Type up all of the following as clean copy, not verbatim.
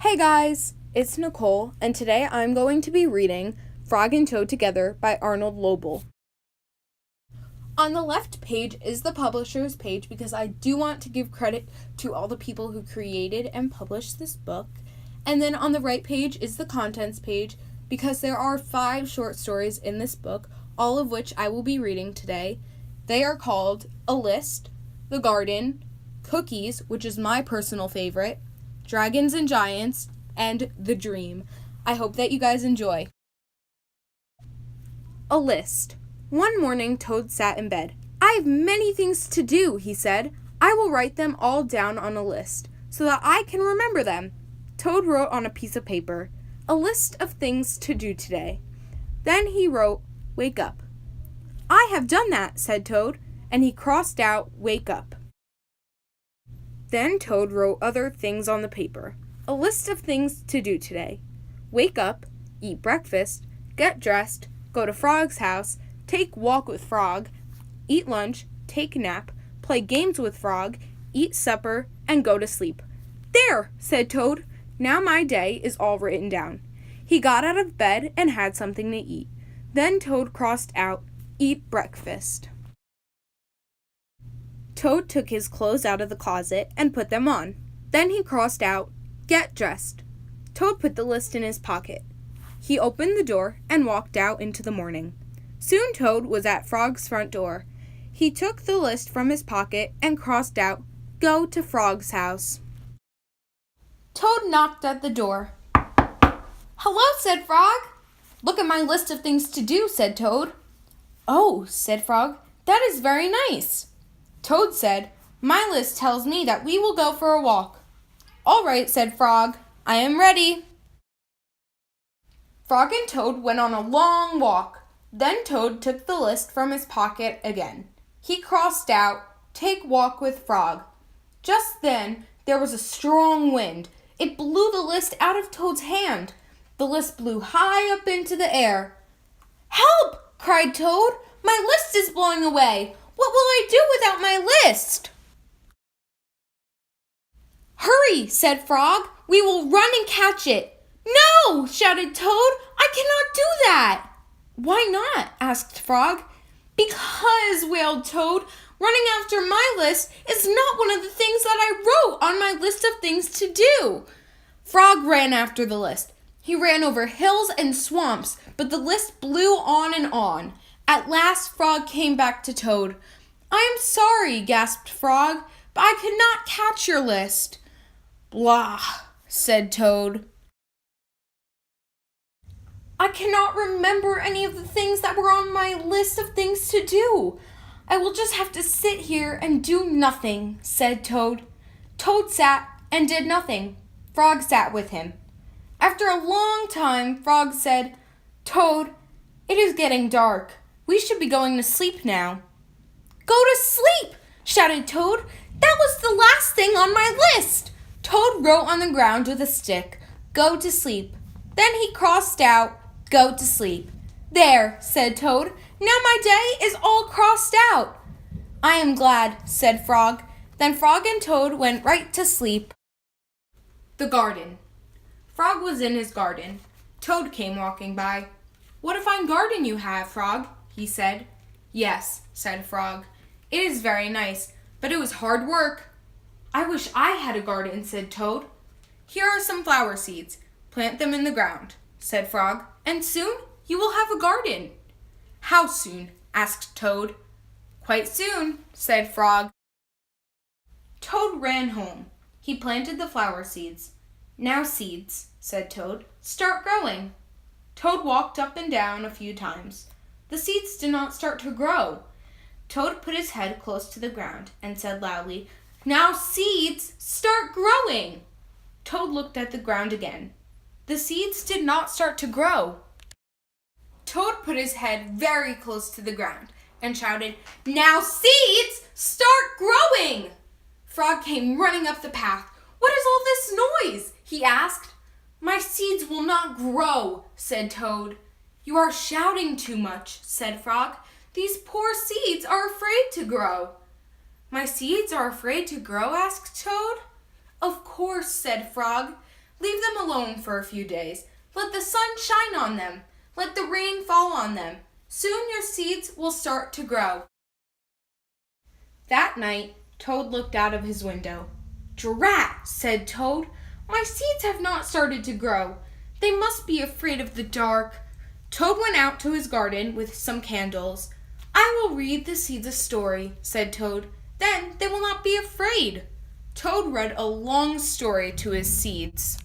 Hey guys, it's Nicole, and today I'm going to be reading Frog and Toad Together by Arnold Lobel. On the left page is the publisher's page because I do want to give credit to all the people who created and published this book. And then on the right page is the contents page because there are 5 short stories in this book, all of which I will be reading today. They are called A List, The Garden, Cookies, which is my personal favorite, Dragons and Giants, and The Dream. I hope that you guys enjoy. A List. One morning, Toad sat in bed. "I have many things to do," he said. "I will write them all down on a list, so that I can remember them." Toad wrote on a piece of paper, "A list of things to do today." Then he wrote, "Wake up." "I have done that," said Toad, and he crossed out "Wake up." Then Toad wrote other things on the paper. A list of things to do today. Wake up, eat breakfast, get dressed, go to Frog's house, take walk with Frog, eat lunch, take nap, play games with Frog, eat supper, and go to sleep. "There," said Toad. "Now my day is all written down." He got out of bed and had something to eat. Then Toad crossed out, eat breakfast. Toad took his clothes out of the closet and put them on. Then he crossed out, get dressed. Toad put the list in his pocket. He opened the door and walked out into the morning. Soon Toad was at Frog's front door. He took the list from his pocket and crossed out, go to Frog's house. Toad knocked at the door. "Hello," said Frog. "Look at my list of things to do," said Toad. "Oh," said Frog, "that is very nice." Toad said, "My list tells me that we will go for a walk." "All right," said Frog, "I am ready." Frog and Toad went on a long walk. Then Toad took the list from his pocket again. He crossed out, take walk with Frog. Just then, there was a strong wind. It blew the list out of Toad's hand. The list blew high up into the air. "Help!" cried Toad. "My list is blowing away. What will I do without my list?" "Hurry," said Frog. "We will run and catch it." "No!" shouted Toad. "I cannot do that." "Why not?" asked Frog. "Because," wailed Toad, "running after my list is not one of the things that I wrote on my list of things to do." Frog ran after the list. He ran over hills and swamps, but the list blew on and on. At last, Frog came back to Toad. "I am sorry," gasped Frog, "but I could not catch your list." "Blah," said Toad. "I cannot remember any of the things that were on my list of things to do. I will just have to sit here and do nothing," said Toad. Toad sat and did nothing. Frog sat with him. After a long time, Frog said, "Toad, it is getting dark. We should be going to sleep now." "Go to sleep!" shouted Toad. "That was the last thing on my list." Toad wrote on the ground with a stick, "Go to sleep." Then he crossed out, "Go to sleep." "There," said Toad. "Now my day is all crossed out." "I am glad," said Frog. Then Frog and Toad went right to sleep. The garden. Frog was in his garden. Toad came walking by. "What a fine garden you have, Frog," he said. "Yes," said Frog. "It is very nice, but it was hard work." "I wish I had a garden," said Toad. "Here are some flower seeds. Plant them in the ground," said Frog, "and soon you will have a garden." "How soon?" asked Toad. "Quite soon," said Frog. Toad ran home. He planted the flower seeds. "Now seeds," said Toad, "start growing." Toad walked up and down a few times. The seeds did not start to grow. Toad put his head close to the ground and said loudly, "Now seeds, start growing." Toad looked at the ground again. The seeds did not start to grow. Toad put his head very close to the ground and shouted, "Now seeds, start growing!" Frog came running up the path. "What is all this noise?" he asked. "My seeds will not grow," said Toad. "You are shouting too much," said Frog. "These poor seeds are afraid to grow." "My seeds are afraid to grow?" asked Toad. "Of course," said Frog. Leave them alone for a few days. Let the sun shine on them. Let the rain fall on them. Soon your seeds will start to grow. That night, Toad looked out of his window. "Drat," said Toad. "My seeds have not started to grow. They must be afraid of the dark." Toad went out to his garden with some candles. "I will read the seeds a story," said Toad. "Then they will not be afraid." Toad read a long story to his seeds.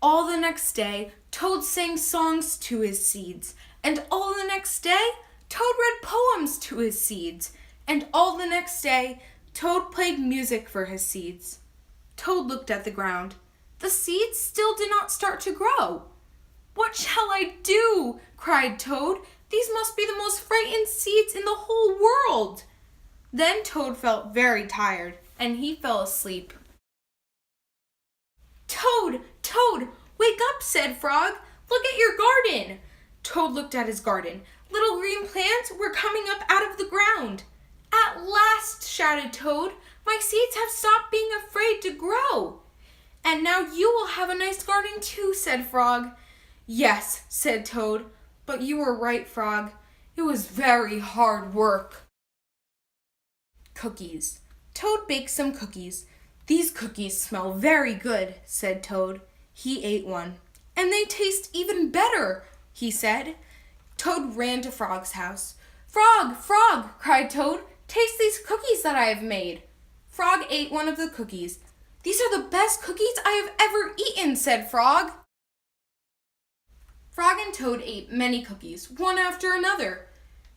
All the next day, Toad sang songs to his seeds. And all the next day, Toad read poems to his seeds. And all the next day, Toad played music for his seeds. Toad looked at the ground. The seeds still did not start to grow. "What shall I do?" cried Toad. "These must be the most frightened seeds in the whole world." Then Toad felt very tired, and he fell asleep. "Toad, Toad, wake up," said Frog. "Look at your garden." Toad looked at his garden. Little green plants were coming up out of the ground. "At last," shouted Toad, "my seeds have stopped being afraid to grow." "And now you will have a nice garden too," said Frog. "Yes," said Toad, "but you were right, Frog. It was very hard work." Cookies. Toad baked some cookies. "These cookies smell very good," said Toad. He ate one. "And they taste even better," he said. Toad ran to Frog's house. "Frog, Frog," cried Toad, "taste these cookies that I have made." Frog ate one of the cookies. "These are the best cookies I have ever eaten," said Frog. Frog and Toad ate many cookies, one after another.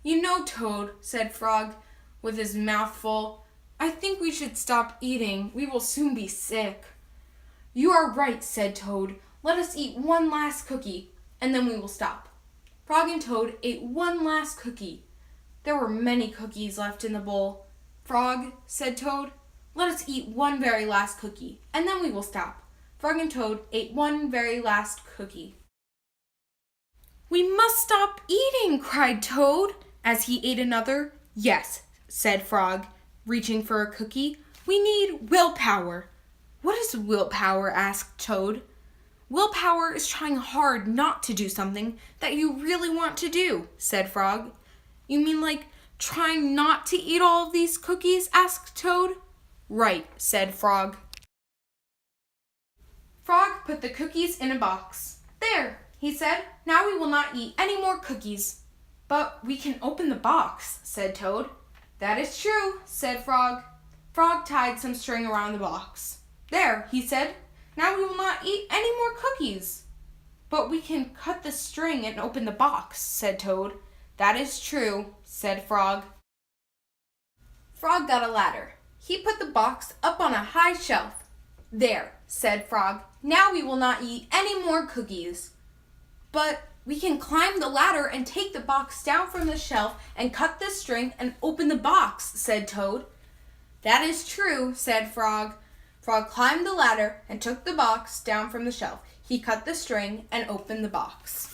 "You know, Toad," said Frog, with his mouth full, "I think we should stop eating. We will soon be sick." "You are right," said Toad. "Let us eat one last cookie, and then we will stop." Frog and Toad ate one last cookie. There were many cookies left in the bowl. "Frog," said Toad, "let us eat one very last cookie, and then we will stop." Frog and Toad ate one very last cookie. "We must stop eating," cried Toad, as he ate another. "Yes," said Frog, reaching for a cookie. "We need willpower." "What is willpower?" asked Toad. "Willpower is trying hard not to do something that you really want to do," said Frog. "You mean like trying not to eat all of these cookies?" asked Toad. "Right," said Frog. Frog put the cookies in a box. "There," he said. "Now we will not eat any more cookies." "But we can open the box," said Toad. "That is true," said Frog. Frog tied some string around the box. "There," he said. "Now we will not eat any more cookies." "But we can cut the string and open the box," said Toad. "That is true," said Frog. Frog got a ladder. He put the box up on a high shelf. "There," said Frog. "Now we will not eat any more cookies." "But we can climb the ladder and take the box down from the shelf and cut the string and open the box," said Toad. "That is true," said Frog. Frog climbed the ladder and took the box down from the shelf. He cut the string and opened the box.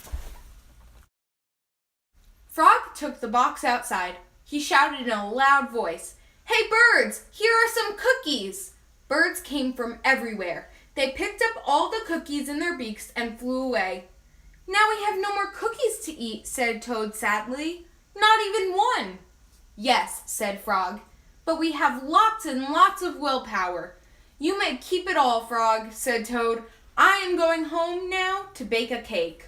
Frog took the box outside. He shouted in a loud voice, "Hey birds, here are some cookies!" Birds came from everywhere. They picked up all the cookies in their beaks and flew away. "Now we have no more cookies to eat," said Toad sadly. "Not even one." "Yes," said Frog, "but we have lots and lots of willpower." "You may keep it all, Frog," said Toad. "I am going home now to bake a cake."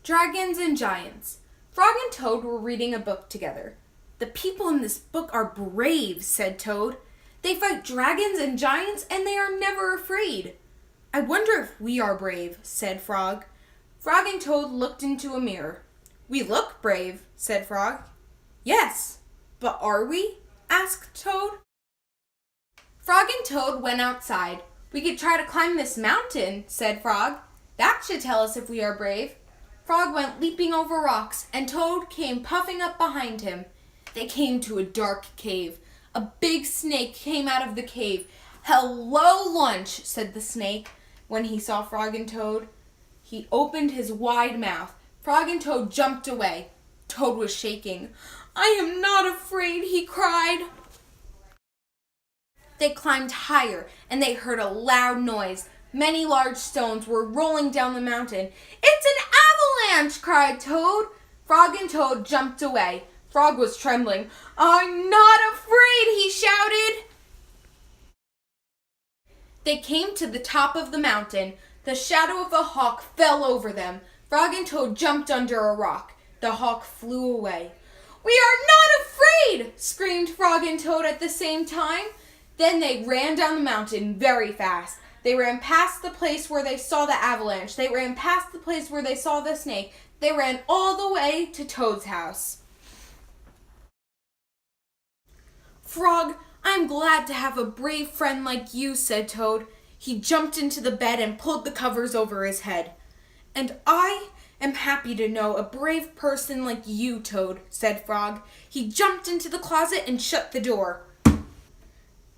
Dragons and Giants. Frog and Toad were reading a book together. "The people in this book are brave," said Toad. "They fight dragons and giants and they are never afraid." "I wonder if we are brave," said Frog. Frog and Toad looked into a mirror. "We look brave," said Frog. "Yes, but are we?" asked Toad. Frog and Toad went outside. "We could try to climb this mountain," said Frog. "That should tell us if we are brave." Frog went leaping over rocks, and Toad came puffing up behind him. They came to a dark cave. A big snake came out of the cave. "Hello, lunch," said the snake when he saw Frog and Toad. He opened his wide mouth. Frog and Toad jumped away. Toad was shaking. "I am not afraid," he cried. They climbed higher, and they heard a loud noise. Many large stones were rolling down the mountain. "It's an avalanche!" cried Toad. Frog and Toad jumped away. Frog was trembling. "I'm not afraid," he shouted. They came to the top of the mountain. The shadow of a hawk fell over them. Frog and Toad jumped under a rock. The hawk flew away. "We are not afraid!" screamed Frog and Toad at the same time. Then they ran down the mountain very fast. They ran past the place where they saw the avalanche. They ran past the place where they saw the snake. They ran all the way to Toad's house. "Frog, I'm glad to have a brave friend like you," said Toad. He jumped into the bed and pulled the covers over his head. "And I am happy to know a brave person like you, Toad," said Frog. He jumped into the closet and shut the door.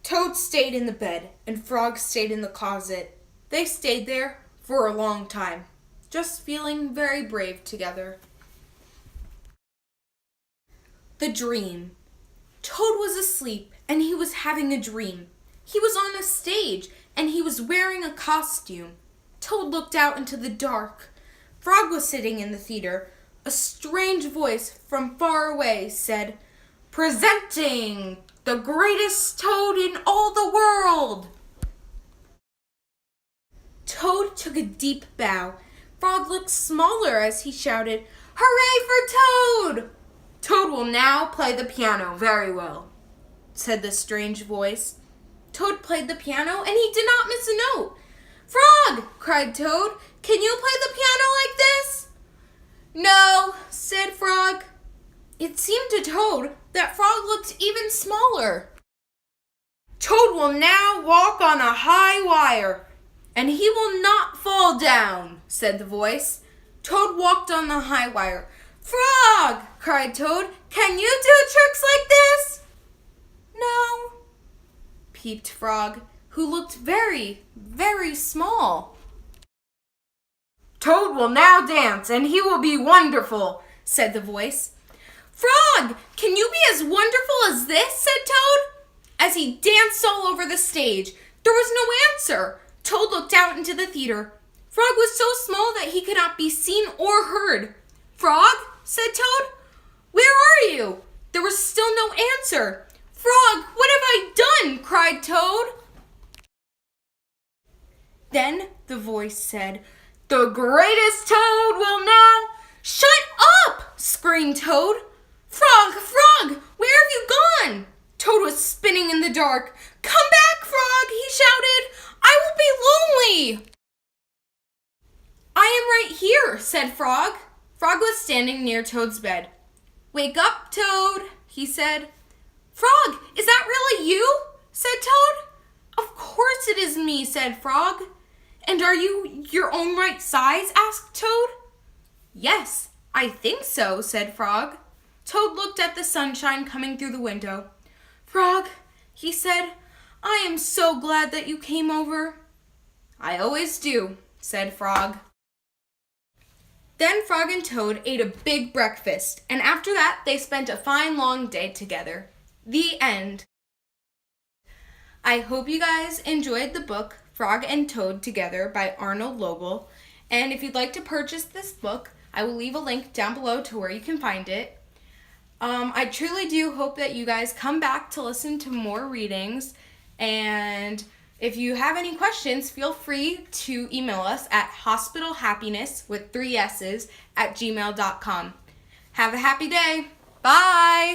Toad stayed in the bed, and Frog stayed in the closet. They stayed there for a long time, just feeling very brave together. The dream. Toad was asleep, and he was having a dream. He was on a stage, and he was wearing a costume. Toad looked out into the dark. Frog was sitting in the theater. A strange voice from far away said, "Presenting the greatest Toad in all the world!" Toad took a deep bow. Frog looked smaller as he shouted, "Hooray for Toad!" "Toad will now play the piano very well," said the strange voice. Toad played the piano, and he did not miss a note. "Frog!" cried Toad. "Can you play the piano like this?" "No," said Frog. It seemed to Toad that Frog looked even smaller. "Toad will now walk on a high wire, and he will not fall down," said the voice. Toad walked on the high wire. "Frog!" cried Toad. "Can you do tricks like this?" "No," peeped Frog, who looked very, very small. "Toad will now dance, and he will be wonderful," said the voice. "Frog, can you be as wonderful as this?" said Toad. As he danced all over the stage, there was no answer. Toad looked out into the theater. Frog was so small that he could not be seen or heard. "Frog," said Toad, "where are you?" There was still no answer. "Frog, what have I done?" cried Toad. Then the voice said, "The greatest Toad will now—" "Shut up!" screamed Toad. "Frog, Frog, where have you gone?" Toad was spinning in the dark. "Come back, Frog," he shouted. "I will be lonely." "I am right here," said Frog. Frog was standing near Toad's bed. "Wake up, Toad," he said. "Frog, is that really you?" said Toad. "Of course it is me," said Frog. "And are you your own right size?" asked Toad. "Yes, I think so," said Frog. Toad looked at the sunshine coming through the window. "Frog," he said, "I am so glad that you came over." "I always do," said Frog. Then Frog and Toad ate a big breakfast, and after that they spent a fine long day together. The end. I hope you guys enjoyed the book Frog and Toad Together by Arnold Lobel, and if you'd like to purchase this book, I will leave a link down below to where you can find it. I truly do hope that you guys come back to listen to more readings, and if you have any questions, feel free to email us at hospitalhappiness with 3 S's @gmail.com. Have a happy day. Bye!